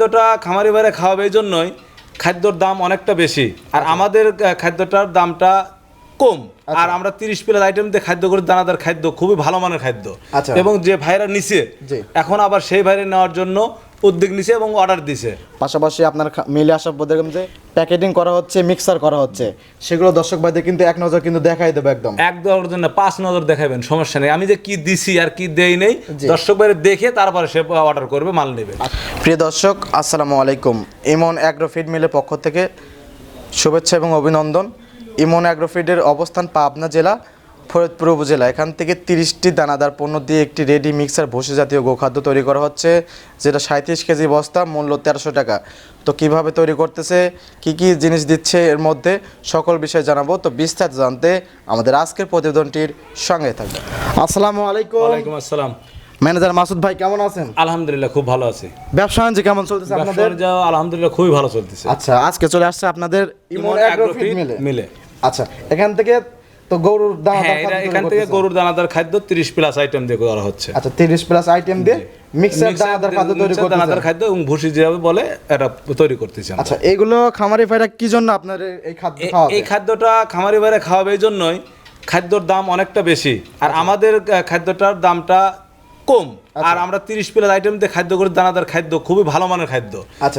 খাদ্যটা খামারি বাইরে খাওয়াবে এই জন্যই খাদ্যর দাম অনেকটা বেশি, আর আমাদের খাদ্যটার দামটা কম। আর আমরা 30 প্লাস আইটেম দিয়ে খাদ্য করি, দানাদার খাদ্য, খুবই ভালো মানের খাদ্য। এবং যে ভাইরা নিছে এখন আবার সেই ভাইরা নেওয়ার জন্য উদ্যোগ নিছে এবং অর্ডার দিছে। পাশাপাশি আপনার মিলে আসার পর দেখলাম যে প্যাকেটিং করা হচ্ছে, মিক্সার করা হচ্ছে, সেগুলো দর্শক ভাইদের কিন্তু এক নজর কিন্তু দেখাই দেবো একদম। একদম জন্য 5 নজর দেখাবেন, সমস্যা নেই। আমি যে কি দিছি আর কি দেই নেই দর্শক ভাইরা দেখে তারপরে সে অর্ডার করবে, মাল নেবে। প্রিয় দর্শক আসসালামু আলাইকুম, ইমন অ্যাগ্রোফিড মিলের পক্ষ থেকে শুভেচ্ছা এবং অভিনন্দন। ইমন অ্যাগ্রোফিডের অবস্থান পাবনা জেলা ফরিদপুর উপজেলা। এখান থেকে 30টি দানাদার পণ্য দিয়ে একটি রেডি মিক্সার ভুসি জাতীয় গোখাদ্য তৈরি করা হচ্ছে, যেটা 37 কেজি বস্তা, মূল্য 1300 টাকা। তো কিভাবে তৈরি করতেছে, কি কি জিনিস দিচ্ছে, এর মধ্যে সকল বিষয় জানাবো। তো বিস্তারিত জানতে আমাদের আজকের প্রতিবেদনটির সঙ্গে থাকবে। আসসালামু আলাইকুম। ওয়ালাইকুম আসসালাম। ম্যানেজার মাসুদ ভাই কেমন আছেন? আলহামদুলিল্লাহ খুব ভালো আছি। ব্যবসা বাণিজ্য কেমন চলতেছে আপনাদের? আলহামদুলিল্লাহ খুবই ভালো চলতেছে। আচ্ছা, আজকে চলে আসছে আপনাদের ইমন অ্যাগ্রোফিড মিলে। আচ্ছা, এখান থেকে তো গরুর দানাদার এখান থেকে গরুর দানাদার খাদ্য 30 প্লাস আইটেম দিয়ে করা হচ্ছে। আচ্ছা, 30 প্লাস আইটেম দিয়ে মিক্সার দানাদার খাদ্য তৈরি করতেছেন। দানাদার খাদ্য এবং ভুসি যেভাবে বলে এটা তৈরি করতেছেন। আচ্ছা, এগুলো খামারি ভাইরা কি জন্য আপনার এই খাদ্য খাওয়াবে? এই খাদ্যটা খামারি ভাইরা খাওয়াবে এই জন্যই খাদ্যর দাম অনেকটা বেশি, আর আমাদের খাদ্যটার দামটা কম। আর আমরা 30 প্লাস আইটেম দিয়ে খাদ্য করি, দানাদার খাদ্য, খুবই ভালো মানের খাদ্য।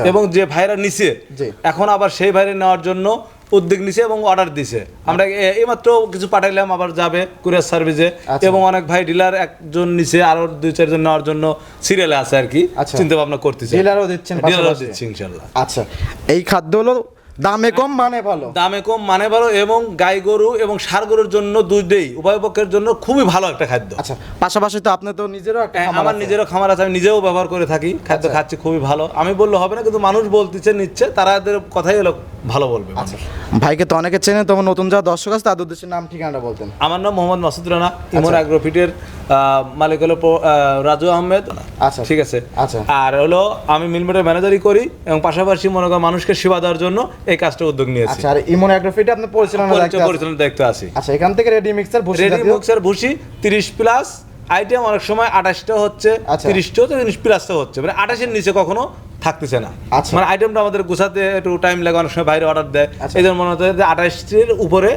এবং যে ভাইরা নিছে এখন আবার সেই ভাইরা নেওয়ার জন্য উদ্যোগ নিছে এবং অর্ডার দিছে। আমরা এইমাত্র কিছু পাঠাইলাম, আবার যাবে কুরিয়ার সার্ভিসে। এবং অনেক ভাই ডিলার একজন নিছে, আরো 2-4 জন নেওয়ার জন্য সিরিয়ালে আছে আর কি, চিন্তা ভাবনা করতেছে। ডিলারও দিচ্ছেন? ডিলারও দিচ্ছি ইনশাআল্লাহ। আচ্ছা, এই খাদ্য হলো দামে কম মানে ভালো, দামে কম মানে ভালো, এবং গাই গরু এবং ষাঁড় গরুর জন্য দুইটাই উভয় পক্ষের জন্য খুবই ভালো একটা খাদ্য। আচ্ছা, পাশাপাশি তো আপনি তো নিজেরও একটা খামার আছে? আমার নিজেরও খামার আছে, আমি নিজেও ব্যবহার করে থাকি, খাদ্য খাচ্ছি খুবই ভালো। আমি বললে হবে না, কিন্তু মানুষ বলতেছে নিচ্ছে, তাদের কথাই হলো ভালো বলবে। আচ্ছা, ভাইকে তো অনেকে চেনে, তোমার নতুন যারা দর্শক আছে তাদের উদ্দেশ্যে নাম ঠিকানাটা বলতেন। আমার নাম মোহাম্মদ মাসুদ রানা, ইমন অ্যাগ্রোফিডের মালিক হলো রাজু আহমেদ। আচ্ছা, ঠিক আছে। আচ্ছা, আর হলো আমি মিলমেটের ম্যানেজারই করি, এবং পাশাপাশি মনে করেন মানুষকে সেবা দেওয়ার জন্য এই কাজটা উদ্যোগ নিয়েছি। আচ্ছা, আর ইমন অ্যাগ্রোফিডে আপনি পরিচালনার দায়িত্বে আছি। আচ্ছা, এখান থেকে রেডি মিক্সার ভুসি 30 প্লাস আইটেম, অনেক সময় 28টা হচ্ছে, 30টা হচ্ছে, 30 প্লাসটা হচ্ছে, মানে 28-এর নিচে কখনো থাকতেছে না। মানে আইটেমটা আমাদের গুছাতে একটু টাইম লাগে, অনেক সময় বাইরে অর্ডার দেয়, এই জন্য মনে হচ্ছে যে 28-এর উপরে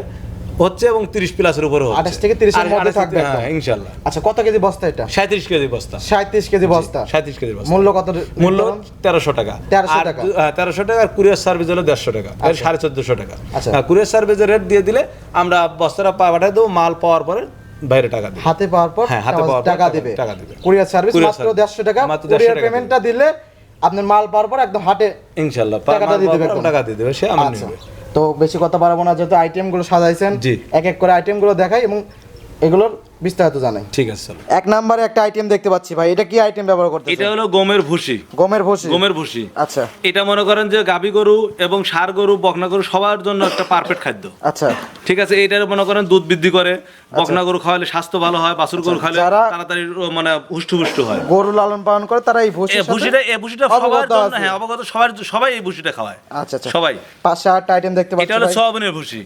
হচ্ছে এবং 30 প্লাসের উপরে হচ্ছে, 28 থেকে 30 এর মধ্যে থাকবে ইনশাআল্লাহ। আচ্ছা, কত কেজি বস্তা এটা? 37 কেজি বস্তা। 37 কেজি বস্তা। 37 কেজি বস্তা। মূল্য কত? মূল্য 1300 টাকা। 1300 টাকা। 1300 টাকা। আর কুরিয়ার সার্ভিস হলো 150 টাকা, 1450 টাকা। কুরিয়ার সার্ভিসের রেট দিয়ে দিলে আমরা বস্তাটা পাঠিয়ে দেবো, মাল পাওয়ার পরে বাইরে টাকা দিবে, হাতে পাওয়ার পর টাকা দিবে। কুরিয়ার সার্ভিস মাত্র 150 টাকা। কুরিয়ার পেমেন্টটা দিলে আপনার মাল পাওয়ার পর একদম হাতে ইনশাআল্লাহ টাকা দিয়ে দেবে, সে আমার নেবে। তো বেশি কথা বাড়াবো না, যেহেতু আইটেমগুলো সাজাইছেন, এক এক করে আইটেমগুলো দেখাই এবং এগুলোর বিস্তারিত জানাই। ঠিক আছে। এক নম্বরে একটা আইটেম দেখতে পাচ্ছি ভাই, এটা কি আইটেম ব্যবহার করতেছেন? এটা হলো গমের ভুসি। গমের ভুসি? গমের ভুসি। আচ্ছা, এটা মনে করেন যে গাভী গরু এবং ষাঁড় গরু, বকনা গরু সবার জন্য একটা পারফেক্ট খাদ্য। আচ্ছা, ঠিক আছে। এইটার মনে করেন দুধ বৃদ্ধি করে, বকনা গরু খাওয়ালে স্বাস্থ্য ভালো হয়, বাছুর গরু খাওয়ালে তাড়াতাড়ি মানে হুষ্টপুষ্ট হয়। গরু লালন পালন করে তারা এই ভুসিটা সবার জন্য, হ্যাঁ অবগত, সবাই এই ভুসিটা খাওয়ায়। আচ্ছা, সবাই। পাঁচটা আটটা আইটেম দেখতে পাচ্ছি। এটা হলো সয়াবিনের ভুসি।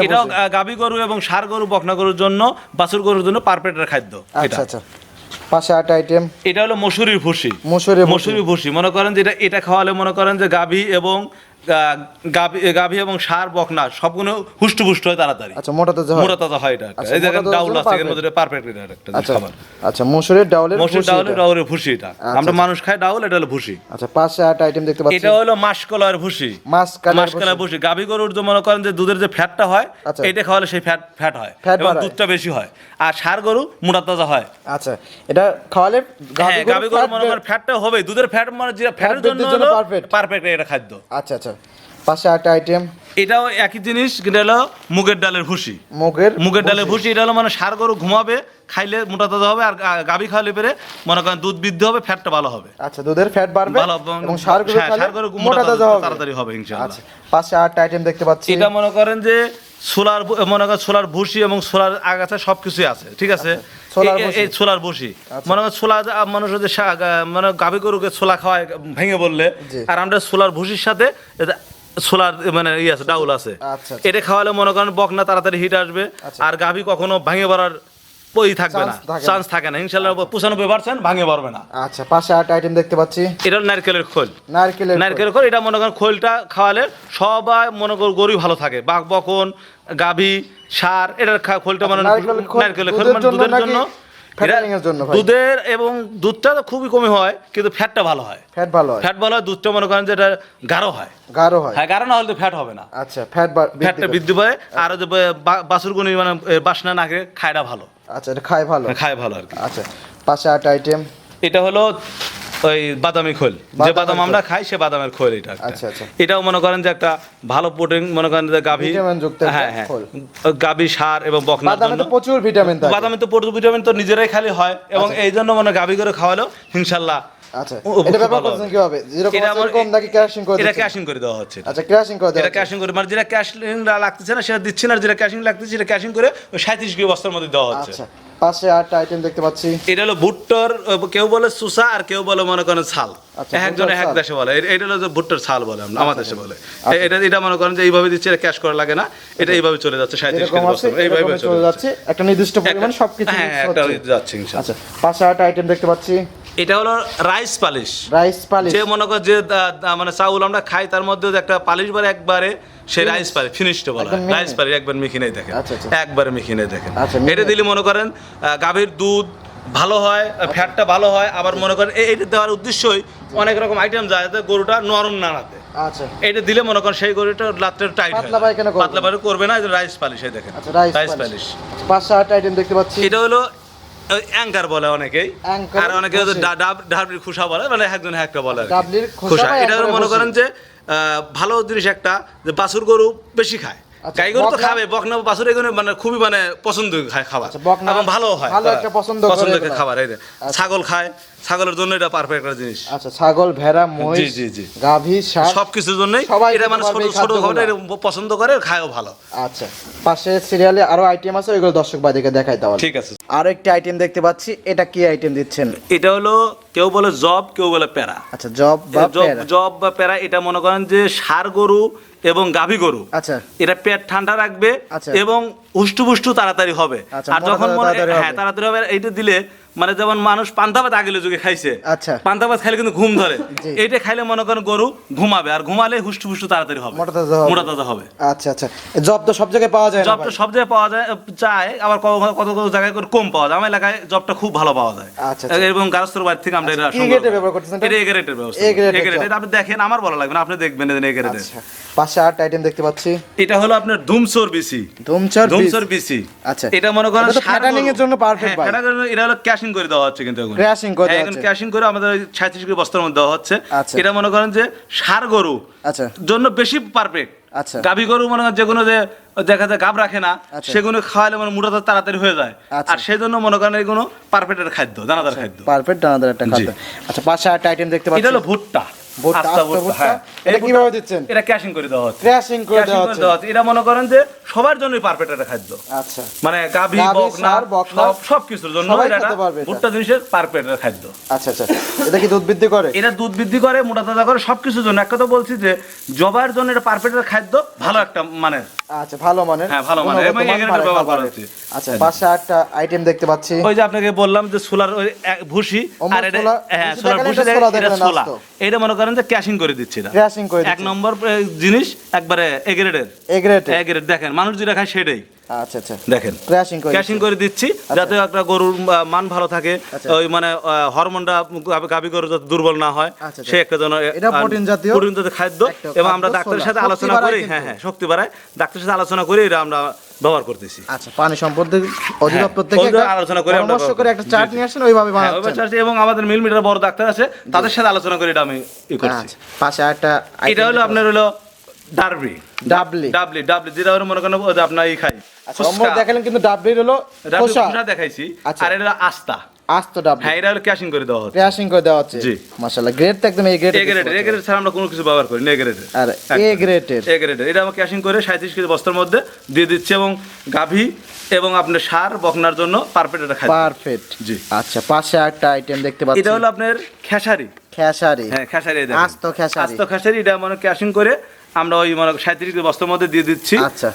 এটা গাভী গরু এবং ষাঁড় গরু, বকনা গরুর জন্য, বাছুর গরুর জন্য পারফেক্ট খাদ্য। আচ্ছা আচ্ছা, পাঁচটা আটটা আইটেম। এটা হলো মসুরির ভুসি। মসুরি ভুসি মনে করেন যে এটা খাওয়ালে মনে করেন যে গাভী এবং ষাঁড়, বকনা সবগুলো হুষ্টপুষ্ট হয় তাড়াতাড়ি। আচ্ছা, মোটা তাজা হয় এটা। এই জায়গায় ডাউল আছে, এর মধ্যে পারফেক্ট এটা একটা খাবার। আচ্ছা, মসুরের ডাউলের ভুসি। এটা আমরা মানুষ খাই ডাউল, এটা হলো ভুসি। আচ্ছা, পাঁচটা আটটা আইটেম দেখতে পাচ্ছি। এটা হলো মাসকলার ভুসি। মাসকলার ভুসি গাভী গরুর যে মনে করেন যে দুধের যে ফ্যাটটা হয়, এটা খাওয়ালে সেই ফ্যাট হয় এবং দুধটা বেশি হয়। আর ষাঁড় গরু মোটা তাজা হয়। আচ্ছা, এটা খাওয়ালে গাভী গরু মনে করেন ফ্যাটটা হবে, দুধের ফ্যাট মানে যে ফ্যাটের জন্য হলো পারফেক্ট এটা খাদ্য। আচ্ছা আচ্ছা, পাঁচটা আটটা আইটেম। এটাও একই জিনিস, এটা হলো মুগের ডালের ভুসি। মুগের ডালের ভুসি। এটা হলো মানে ষাঁড় গরু ঘুমাবে, খাইলে মোটা তাজা হবে, আর গাভী খাওয়ালে পেরে মনে করেন দুধ বৃদ্ধি হবে, ফ্যাটটা ভালো হবে। আচ্ছা, দুধের ফ্যাট বাড়বে এবং ষাঁড় গরু মোটা তাজা হবে, তাড়াতাড়ি হবে ইনশাআল্লাহ। আচ্ছা, পাঁচটা আটটা আইটেম দেখতে পাচ্ছি। এটা মনে করেন যে সোলার ভুসি এবং সোলার আগাছা সবকিছুই আছে। ঠিক আছে। এই ছোলার ভুসি মনে করেন ছোলা মানুষ যদি মানে গাভী গরুকে ছোলা খাওয়ায় ভেঙে বললে, আর আমরা সোলার ভুসির সাথে সোলার মানে আছে, ডাউল আছে। এটা খাওয়ালে মনে করেন বকনা তাড়াতাড়ি হিট আসবে, আর গাভী কখনো ভেঙে পড়ার থাকবে না, চান্স থাকে না ইনশাআল্লাহ 95% ভাঙে পারবে না। আচ্ছা, পাশে আরেকটা আইটেম দেখতে পাচ্ছি, এটা হলো নারকেলের খোল। নারকেলের খোল, এটা মনে করেন খোলটা খাওয়ালে সবাই মনে করেন গরুই ভালো থাকে, বাঘ বকন গাভী সার, এটার খোলটা মানে নারকেলের খোল মানে দুধের জন্য, দুধের এবং দুধটা তো খুবই কমই হয় কিন্তু ফ্যাটটা ভালো হয়, ফ্যাট ভালো হয়, দুধটা মনে করেন যেটা গাঢ় হয়, হ্যাঁ গাঢ় না হলে তো ফ্যাট হবে না। আচ্ছা, ফ্যাটটা বৃদ্ধি পায় আর যে বাছুর গনি মানে বাসনা নাকে খায়টা ভালো। আচ্ছা, এটা খায় ভালো আর কি। আচ্ছা, পাশে একটা আইটেম, এটা হলো ওই বাদামি খোল, যে বাদাম আমরা খাই সে বাদামের খোল এটা। আচ্ছা, এটাও মনে করেন যে একটা ভালো প্রোটিন, মনে করেন যে গাভী, হ্যাঁ গাভী সার এবং বকনার জন্য প্রচুর ভিটামিন থাকে, বাদামে তো প্রচুর ভিটামিন তো নিজেরাই খালি হয় এবং এই জন্য মানে গাভী করে খাওয়ালেও ইনশাআল্লাহ। আচ্ছা, এটা ব্যবহার করছেন কিভাবে? যেরকম নাকি ক্যাশিং করে এটা ক্যাশিং করে দেওয়া হচ্ছে। আচ্ছা, ক্যাশিং করে দেওয়া, এটা ক্যাশিং করে মানে যেটা ক্যাশিং লাগতেছে না সেটা দিচ্ছি না, আর যেটা ক্যাশিং লাগতেছে সেটা ক্যাশিং করে 37 কেজি বস্তার মধ্যে দেওয়া হচ্ছে। আচ্ছা, পাশে আরেকটা আইটেম দেখতে পাচ্ছি, এটা হলো ভুট্টার, কেউ বলে সুসা আর কেউ বলে মনে করেন ছাল, একজন এক দেশে বলে, এটা হলো যে ভুট্টার ছাল বলে, আমাদের দেশে বলে। এটা মনে করেন যে এইভাবে দিচ্ছে, এটা ক্যাশ করা লাগে না, এটা এইভাবে চলে যাচ্ছে 37 কেজি বস্তা এইভাবে চলে যাচ্ছে, একটা নির্দিষ্ট পরিমাণ সবকিছু একটা যাচ্ছে ইনশাআল্লাহ। আচ্ছা, পাশে আরেকটা আইটেম দেখতে পাচ্ছি, এটা হলো রাইস পালিশ। যে মনে কর যে মানে চাউল আমরা খাই তার মধ্যে একটা পালিশ বলে একবারে, সে রাইস পালিশ ফিনিশড বলা, রাইস পালিশ একবার মেখে নেই দেখেন, একবারে মেখে নেই দেখেন। এটা দিলে মনে করেন গাভীর দুধ ভালো হয়, ফ্যাটটা ভালো হয়, আবার মনে করেন এইটা দেওয়ার উদ্দেশ্যই অনেক রকম আইটেম যায় যাতে গরুটা নরম না রাখে। আচ্ছা, এটা দিলে মনে করেন সেই গরুটা লাত্রের টাইট হয়, পাতলা পায়খানা করবে না, এটা রাইস পালিশ। এই দেখেন রাইস পালিশ। পাঁচটা আরেকটা আইটেম দেখতে পাচ্ছি, এটা হলো অ্যাঙ্কার বলে অনেকেই, আর অনেকে ডাবলির খুশা বলে, মানে একজন একটা বলে খুশা। এটা মনে করেন যে ভালো জিনিস একটা, যে বাছুর গরু বেশি খায়, গাই গরু তো খাবে, বকনা বাছুর এগুলো মানে খুবই মানে পছন্দ খায় খাবার এবং ভালো হয়, ভালো একটা পছন্দ খাবার। এই ছাগল খায়, ছাগলের জন্য এটা পারফেক্ট একটা জিনিস। আচ্ছা, ছাগল, ভেড়া, মহিষ, গাভী, ষাঁড় সবকিছুর জন্যই এটা মানে ছোট ছোট খাবার পছন্দ করে, খায়ও ভালো। আচ্ছা, পাশে সিরিয়ালে আরো আইটেম আছে, ওইগুলো দর্শক ভাইদেরকে দেখাই তাহলে। ঠিক আছে, আরো একটা আইটেম দেখতে পাচ্ছি, এটা কি আইটেম দিচ্ছেন? এটা হলো কেউ বলে জব, কেউ বলে প্যারা। আচ্ছা, জব বা প্যারা, এটা মনে করেন যে ষাঁড় গরু এবং গাভী গরু, আচ্ছা এটা পেট ঠান্ডা রাখবে এবং হুষ্টপুষ্টু তাড়াতাড়ি হবে। আর যখন তাড়াতাড়ি হবে, এইটা দিলে মানে যেমন মানুষ পান্তা ভাত আগের যুগে খাইছে, আচ্ছা পান্তা ভাত খাইলে কিন্তু ঘুম ধরে, এইটা খাইলে মনে করেন গরু ঘুমাবে, আর ঘুমালে হুষ্টপুষ্টু তাড়াতাড়ি হবে, মোটা তাজা হবে। আচ্ছা আচ্ছা, জব তো সব জায়গায় পাওয়া যায় না? জবটা সব জায়গায় পাওয়া যায়, আবার কত কত জায়গায় কম পাওয়া যায়। আমার এলাকায় জবটা খুব ভালো পাওয়া যায়। আচ্ছা, এবং গারস্থর বাড়ি থেকে আমরা এটা ব্যবহার করতেছেন, এটা এগারেটের ব্যবস্থা, এগারেট আপনি দেখেন, আমার ভালো লাগবে না, আপনি দেখবেন এগারেট। পাশে আরেকটা আইটেম দেখতে পাচ্ছি, এটা হলো আপনার ধুমসর বিসি। ধুমসর বিসি, আচ্ছা, এটা মনে করেন ফ্যাটানিং এর জন্য পারফেক্ট ভাই। এটা হলো ক্যাশিং করে দেওয়া হচ্ছে, কিন্তু ক্যাশিং করে আমাদের 36 কেজি বস্তার মধ্যে দেওয়া হচ্ছে। এটা মনে করেন যে ষাঁড় গরু জন্য বেশি পারফেক্ট। আচ্ছা, গাভী গরু মনে করেন যেগুলো যে দেখা যায় গাব রাখে না, সেগুলো খাওয়ালে মানে মোটা তাড়াতাড়ি হয়ে যায়, আর সেই জন্য মনে করেন এগুলো পারফেক্ট একটা খাদ্য, দানাদার খাদ্য, পারফেক্ট দানাদার একটা খাদ্য। আচ্ছা, পাশে একটা আইটেম দেখতে পাচ্ছি, এটা হলো ভুট্টা। এটা কিভাবে দিচ্ছেন? এটা ক্যাশিং করে দেওয়া হচ্ছে, এটা মনে করেন যে সবার জন্যই পারফেক্ট একটা খাদ্য। আচ্ছা, মানে গাভী, বকনা সব কিছুর জন্য এটা ভুট্টা জিনিসের পারফেক্ট একটা খাদ্য। আচ্ছা আচ্ছা, এটা কি দুধ বৃদ্ধি করে? এটা দুধ বৃদ্ধি করে, মোটা তাজা করে, সবকিছুর জন্য। এক কথা বলছি যে জবার জন্য এটা পারফেক্ট একটা খাদ্য, ভালো একটা মানে। আচ্ছা, ভালো মানের, হ্যাঁ ভালো মানের, এবং এগারেটের ব্যবহার করা হচ্ছে। আচ্ছা, পাশে একটা আইটেম দেখতে পাচ্ছি, ওই যে আপনাকে বললাম যে সোলার ভুসি, আর এটা হ্যাঁ সোলার ভুসি, এটা সোলা, এটা মনে করেন যে ক্যাশিং করে দিচ্ছে, এটা এক নম্বর জিনিস, একবারে এগারেট দেখেন, মানুষ যেটা খায় সেটাই। আচ্ছা আচ্ছা, দেখেন ক্যাশিং করে দিচ্ছি যাতে একটা গরুর মান ভালো থাকে, ওই মানে হরমোনটা গাভী গরু যাতে দুর্বল না হয়, সে একটা জন্য প্রোটিন জাতীয় খাদ্য। এবং আমরা ডাক্তারের সাথে আলোচনা করি, হ্যাঁ শক্তি বাড়ায়, ডাক্তারের সাথে আলোচনা করে এটা আমরা ব্যবহার করতেছি। আচ্ছা, পানি সম্পদ অধিদপ্তর থেকে আলোচনা করে আমরা একটা চার্ট নিয়ে আসেন, ওইভাবে বানাচ্ছেন। এবং আমাদের মিল মিটার বড় ডাক্তার আছে, তাদের সাথে আলোচনা করে এটা আমি করছি। পাশে একটা এটা হলো আপনার হলো ডাবলি, যেটা মনে করেন আপনার এই খাই দেখালেন, কিন্তু ডাবলির হলো দেখাইছি, আর এটা আস্তা ডাবলি, হ্যাঁ এটা হলো ক্যাশিং করে দেওয়া হচ্ছে, জি মাশাআল্লাহ। গ্রেড তো একদম এগ্রেড ছাড়া আমরা কোনো কিছু ব্যবহার করি না, এগ্রেড এটা আমরা ক্যাশিং করে 37 কেজি বস্তার মধ্যে দিয়ে দিচ্ছি, এবং গাভী এবং আপনার ষাঁড় বকনার জন্য পারফেক্ট একটা খাদ্য, পারফেক্ট। জি, আচ্ছা, পাশে একটা আইটেম দেখতে পাচ্ছি, এটা হলো আপনার খেসারি, হ্যাঁ খেসারি, আস্ত খেসারি, এটা মানে ক্যাশিং করে আমরা ওই মানে 37 কেজি বস্তার মধ্যে দিয়ে দিচ্ছি, আচ্ছা।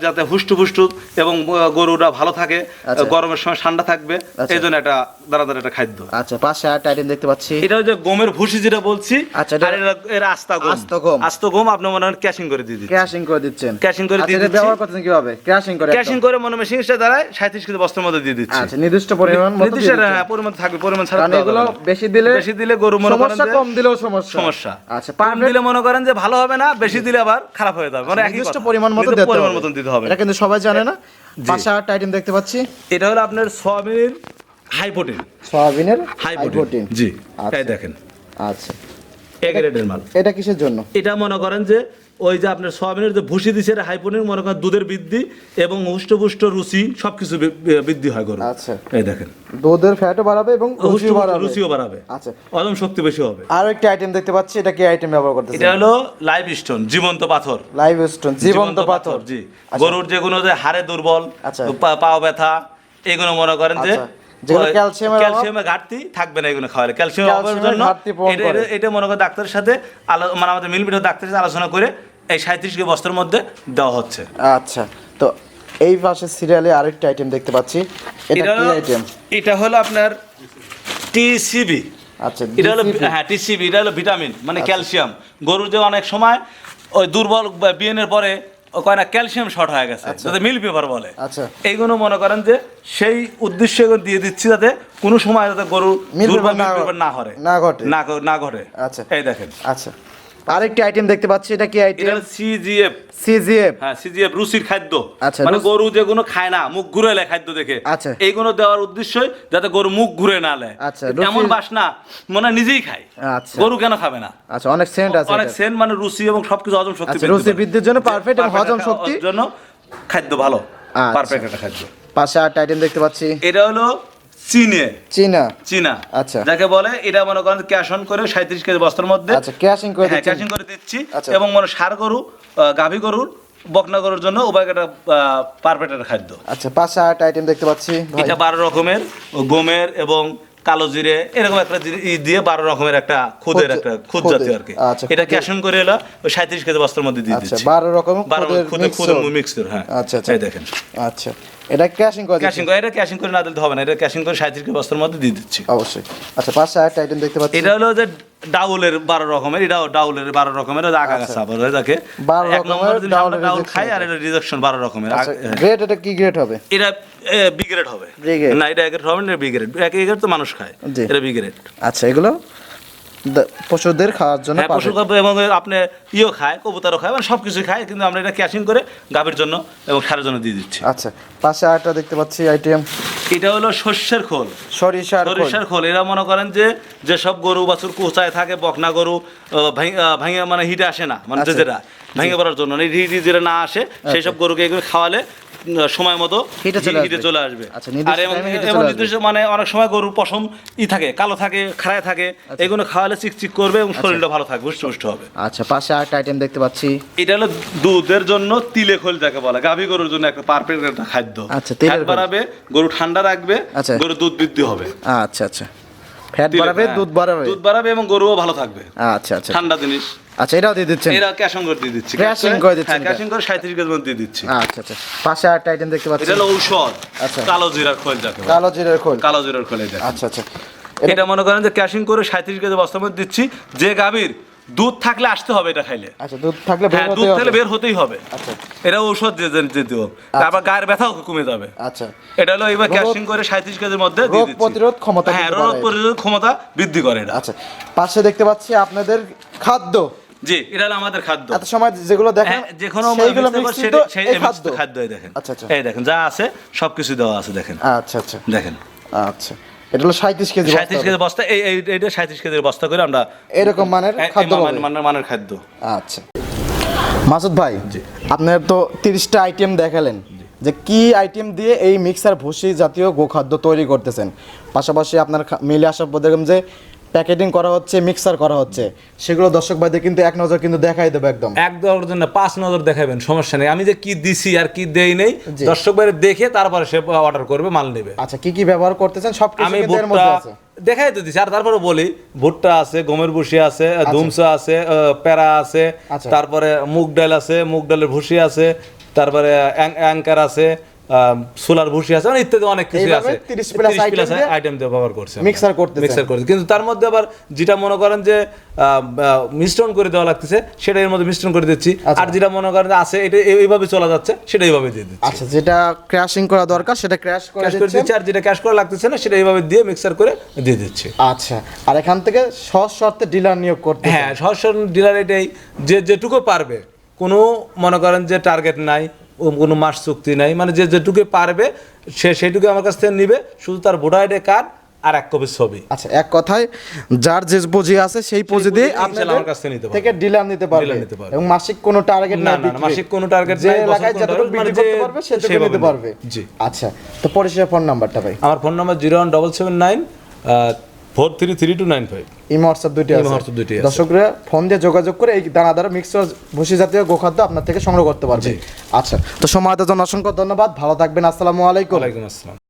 যাতে হুষ্টপুষ্ট এবং গরুটা ভালো থাকে, আচ্ছা। গরমের সময় ঠান্ডা থাকবে, এই জন্য একটা দানাদার একটা খাদ্য। আচ্ছা, পাশে আরেকটা আইটেম দেখতে পাচ্ছি। এটা হচ্ছে গমের ভুসি যেটা বলছি, আচ্ছা, আর এর আস্তা গম। আস্তা গম আপনি মনে হয় ক্যাশিং করে দিয়ে দিচ্ছেন। ক্র্যাশিং করে দিচ্ছেন। ক্যাশিং করে দিয়ে আচ্ছা, এটা দিচ্ছি। ব্যবহার করতেছেন কিভাবে? ক্র্যাশিং করে ক্যাশিং করে মনে মেশিনটা দ্বারাই 37 কেজি বস্তার মধ্যে দিয়ে দিচ্ছি। আচ্ছা, নির্দিষ্ট পরিমাণ মতো নির্দিষ্ট পরিমাণ থাকবে, পরিমাণ ছাড়া কারণ দেওয়া এগুলো যাবে না। বেশি দিলে গরু মনে করেন সমস্যা, যে কম দিলেও সমস্যা। আচ্ছা, কম দিলে মনে করেন যে ভালো হবে না, বেশি দিলে আবার খারাপ হয়ে যাবে, মানে একই নির্দিষ্ট কথা। পরিমাণ মতো নির্দিষ্ট দিতে পরিমাণ হবে। মতন দিতে হবে। এটা কিন্তু সবাই জানে না। পাশে আরেকটা আইটেম দেখতে পাচ্ছি। এটা হলো আপনার সয়াবিনের হাই প্রোটিন। সয়াবিনের হাই হাই প্রোটিন, জি। আচ্ছা। এই দেখেন, আচ্ছা, এ গ্রেডের মাল। এটা কিসের জন্য? এটা মনে করেন যে ওই যে আপনার সয়াবিনের যে ভুসি দিচ্ছে, হাই প্রোটিন, মনে করেন দুধের বৃদ্ধি এবং হুষ্টপুষ্ট রুচি সবকিছু বৃদ্ধি হয় গরু। আচ্ছা, এই দেখেন, দুধের ফ্যাটও বাড়াবে এবং রুচিও বাড়াবে। আচ্ছা, হজম শক্তি বেশি হবে। আর একটা আইটেম দেখতে পাচ্ছি, এটা কি আইটেম ব্যবহার করতেছেন? এটা হলো লাইভ স্টোন, জীবন্ত পাথর। লাইভ স্টোন, জীবন্ত পাথর, জি। গরুর যেগুলো যে হাড়ে দুর্বল, আচ্ছা। পাও ব্যথা, এগুলো মনে করেন যে আচ্ছা, যেগুলো ক্যালসিয়ামের ঘাটতি থাকবে না, এগুলো খাওয়ালে ক্যালসিয়াম অভাবের জন্য এটা মনে করেন ডাক্তারের সাথে মানে আমাদের মিলবিট ডাক্তারের সাথে আলোচনা করে এই 37 কেজি বস্তার মধ্যে দেওয়া হচ্ছে। আচ্ছা, তো এই পাশে সিরিয়ালে আরেকটা আইটেম দেখতে পাচ্ছি, এটা কি আইটেম? এটা হলো আপনার টিসিবি। আচ্ছা, এটা হলো, হ্যাঁ, টিসিবি, এটা হলো ভিটামিন, মানে ক্যালসিয়াম। গরুর যে অনেক সময় ওই দুর্বল বিয়েনের পরে কয় না ক্যালসিয়াম শর্ট হয়ে গেছে, যাতে মিল পেপার বলে। আচ্ছা, এইগুলো মনে করেন যে সেই উদ্দেশ্যে দিয়ে দিচ্ছি, যাতে কোনো সময় যাতে গরু দুর্বল না ঘটে। আচ্ছা, এই দেখেন। আচ্ছা, আরেকটি আইটেম দেখতে পাচ্ছি, এটা কি আইটেম? এটা সিজিএফ। হ্যাঁ, সিজিএফ রুচির খাদ্য। আচ্ছা, মানে গরু যেগুলো খায় না, মুখ ঘুরে নেয় খাদ্য দেখে, আচ্ছা, এইগুলো দেওয়ার উদ্দেশ্যই যাতে গরু মুখ ঘুরে না নেয়। আচ্ছা, এমন বাসনা মনে হয় নিজেই খায়, আচ্ছা, গরু কেন খাবে না? আচ্ছা, অনেক সেন্ট আছে, অনেক সেন্ট, মানে রুচি এবং সবকিছু হজম শক্তি আচ্ছা, রুচি বৃদ্ধির জন্য পারফেক্ট এবং হজম শক্তির জন্য খাদ্য ভালো, আচ্ছা। পারফেক্ট একটা খাদ্য। পাশে আরেকটা আইটেম দেখতে পাচ্ছি, এটা হলো চীনা, আচ্ছা, যাকে বলে এটা মনে করেন ক্যাশ অন করে 37 কেজি বস্তার মধ্যে, আচ্ছা, ক্যাশিং করে দিচ্ছি। আচ্ছা। এবং মানে ষাঁড় গরু, গাভী গরুর, বকনা গরুর জন্য উভয় একটা পারফেক্ট একটা খাদ্য। আচ্ছা, পাশে আরেকটা আইটেম দেখতে পাচ্ছি, এটা 12 রকমের গমের এবং কালো জিরে এরকম একটা দিয়ে 12 রকমের একটা খুদের একটা খুদ জাতীয় আর কি। আচ্ছা, এটা ক্যাশ অন করে এলো 37 কেজি বস্তার মধ্যে দিয়ে আচ্ছা, দিচ্ছি। 12 রকম খুদের মিক্সচার। হ্যাঁ, আচ্ছা, এই দেখেন। আচ্ছা, এটা ক্যাশিং করে এটা ক্যাশিং করে না দিলে হবে না, এটা ক্যাশিং করে 37 কেজি বস্তার মধ্যে দিয়ে দিচ্ছি অবশ্যই। আচ্ছা, পাশে আরেকটা আইটেম দেখতে পাচ্ছি, এটা হলো যে ডাউলের 12 রকমের, এটাও ডাউলের 12 রকমের আগা গাছা বলে যাকে। 12 এক নম্বর রকমের জিনিস আমরা ডাউল খাই, আর এটা রিজেকশন 12 রকমের। গ্রেড, এটা কি গ্রেড হবে? এটা বি গ্রেড হবে না, এটা এ গ্রেড হবে না, বি গ্রেড। এক গ্রেড তো মানুষ খায়, এটা বি গ্রেড। আচ্ছা, এগুলো পশুদের খাওয়ার জন্য, পশু এবং আপনি খায়, কবুতরও খায়, মানে সবকিছু খায়, কিন্তু আমরা এটা ক্যাশিং করে গাভীর জন্য এবং ষাঁড়ের জন্য দিয়ে দিচ্ছি। আচ্ছা, পাশে আরেকটা দেখতে পাচ্ছি আইটেম, এটা হলো সর্ষের খোল, সরিষার খোল। এরা মনে করেন যে সব গরু বাছুর কোচায় থাকে, বকনা গরু ভাঙে মানে হিটে আসে না, মানে যেটা ভেঙে পড়ার জন্য হিট যেটা না আসে, সেই সব গরুকে এগুলো খাওয়ালে সময় মতো হিটে চলে আসবে। আর এবং নির্দিষ্ট মানে অনেক সময় গরুর পশম থাকে, কালো থাকে, খাড়ায় থাকে, এগুলো খাওয়ালে চিকচিক করবে এবং শরীরটা ভালো থাকবে, হুষ্ট হবে। আচ্ছা, পাশে আরেকটা আইটেম দেখতে পাচ্ছি, এটা হলো দুধের জন্য তিলে খোল যাকে বলে, গাভী গরুর জন্য একটা পারফেক্ট একটা খাদ্য। আচ্ছা, ফ্যাট বাড়াবে, গরু ঠান্ডা রাখবে, গরুর দুধ বৃদ্ধি হবে। আচ্ছা, আচ্ছা, ফ্যাট বাড়াবে, দুধ বাড়াবে এবং গরুও ভালো থাকবে। আচ্ছা, আচ্ছা, ঠান্ডা জিনিস। আচ্ছা, এটাও দিয়ে দিচ্ছেন? এরা ক্যাশিং করে দিয়ে দিচ্ছি, ক্যাশিং করে দিচ্ছেন, ক্যাশিং করে 37 কেজি মধ্যে দিয়ে দিচ্ছি। আচ্ছা, আচ্ছা, পাশে আরেকটা আইটেম দেখতে পাচ্ছি, এটা হলো ঔষধ। আচ্ছা, কালো জিরার খোল যাকে বলে, কালো জিরার খোল। আচ্ছা, আচ্ছা, এটা মনে করেন যে ক্যাশিং করে 37 কেজি বস্তার মধ্যে দিচ্ছি। যে গাভীর দুধ থাকলে আসতে হবে এটা খাইলে। আচ্ছা, দুধ থাকলে বের হতেই হবে। আচ্ছা, এটা ঔষধ দিতে হবে, তারপর গায়ের ব্যথাও কমে যাবে। আচ্ছা, এটা হলো এবার ক্যাশিং করে 37 কেজির মধ্যে দিয়ে দিচ্ছি। প্রতিরোধ ক্ষমতা, হ্যাঁ, রোগ প্রতিরোধ ক্ষমতা বৃদ্ধি করে এটা। আচ্ছা, পাশে দেখতে পাচ্ছি আপনাদের খাদ্য। জি, এটা হলো আমাদের খাদ্য। এত সময় যেগুলো দেখেন, যেকোনো খাদ্য দেখেন। আচ্ছা, আচ্ছা, এই দেখেন যা আছে সবকিছু দেওয়া আছে, দেখেন। আচ্ছা, আচ্ছা, দেখেন। আচ্ছা, এটা হলো 37 কেজি বস্তা। এইটা 37 কেজির বস্তা করে আমরা এরকম মানের খাদ্য। আচ্ছা, মাসুদ ভাই, আপনার তো 30টা আইটেম দেখালেন, যে কি আইটেম দিয়ে এই মিক্সার ভুসি জাতীয় গোখাদ্য তৈরি করতেছেন। পাশাপাশি আপনার মিলে আসার পর দেখলাম যে প্যাকেটিং করা হচ্ছে, মিক্সার করা হচ্ছে, সেগুলো দর্শক ভাইদের কিন্তু এক নজর কিন্তু দেখাই দেবো, একদম 5 নজর দেখাবেন, সমস্যা নেই। আমি যে কি দিছি আর কি দেই নেই, দর্শক ভাইদের দেখে তারপরে সে অর্ডার করবে, মাল নেবে। আচ্ছা, কি কি ব্যবহার করতেছেন সব কিছু আমি কিন্তু এর মধ্যে আছে। দেখাই তো দিচ্ছি। আর তারপরে বলি ভুট্টা আছে, গমের ভুসি আছে, ধুমসা আছে, প্যারা আছে, আচ্ছা। তারপরে মুগ ডাল আছে, মুগ ডালের ভুসি আছে, তারপরে অ্যাঙ্কার আছে, সোলার ভুসি আছে, মানে ইত্যাদি অনেক কিছু এইভাবে আছে। 30 plus আইটেম দিয়ে ব্যবহার করছে মিক্সার করতেছেন। মিক্সার করতে, কিন্তু তার মধ্যে আবার যেটা মনে করেন যে মিশ্রণ করে দেওয়া লাগতেছে সেটা এর মধ্যে মিশ্রণ করে দিচ্ছি, আর যেটা মনে করেন যে আছে এটা এইভাবে চলা যাচ্ছে সেটা এইভাবে দিয়ে দিচ্ছি। আচ্ছা, যেটা ক্র্যাশিং করা দরকার সেটা ক্র্যাশ করে ক্যাশ করে দিচ্ছেন। দিচ্ছি, আর যেটা ক্যাশ করা লাগতেছে না সেটা এইভাবে দিয়ে মিক্সার করে দিয়ে দিচ্ছি। আচ্ছা, আর এখান থেকে সহজ শর্তে ডিলার নিয়োগ করতে। হ্যাঁ, সরাসরি ডিলার এটাই যে যেটুকু পারবে, কোনো মনে করেন যে টার্গেট নাই, কোনো মাস চুক্তি নাই, মানে যে যেটুকু পারবে সে সেইটুকু আমার কাছ থেকে নিবে, শুধু তার ভোটার আইডি কার্ড আর এক কপি ছবি। আচ্ছা, এক কথায় যার যে পুঁজি আছে সেই পুঁজি দিয়ে পুঁজি আপনাদের আমার কাছ থেকে নিতে পারবে। থেকে ডিলার নিতে পারবে, ডিলার নিতে পারবে। এবং মাসিক কোনো টার্গেট না, নাই, না, মাসিক কোনো টার্গেট যে নাই, বছর এলাকায় কোনো যতটুকু টার্গেট, মানে বিক্রি যে করতে পারবে সেটুকু সেভাবে নিতে নেবে। পারবে। জি। আচ্ছা, তো পরিষেবা ফোন নাম্বারটা ভাই। আমার ফোন নাম্বার 01779 433295। ইমো হোয়াটসঅ্যাপ দুইটি আছে। হোয়াটসঅ্যাপ দুইটি আছে। দর্শকরা ফোন দিয়ে যোগাযোগ করে এই দানাদার মিক্সচার ভুসি জাতীয় গোখাদ্য আপনার থেকে সংগ্রহ করতে পারবে। জি। আচ্ছা, তো সময় দেওয়ার জন্য অসংখ্য ধন্যবাদ, ভালো থাকবেন, আসসালামু আলাইকুম। ওয়ালাইকুম আসসালাম।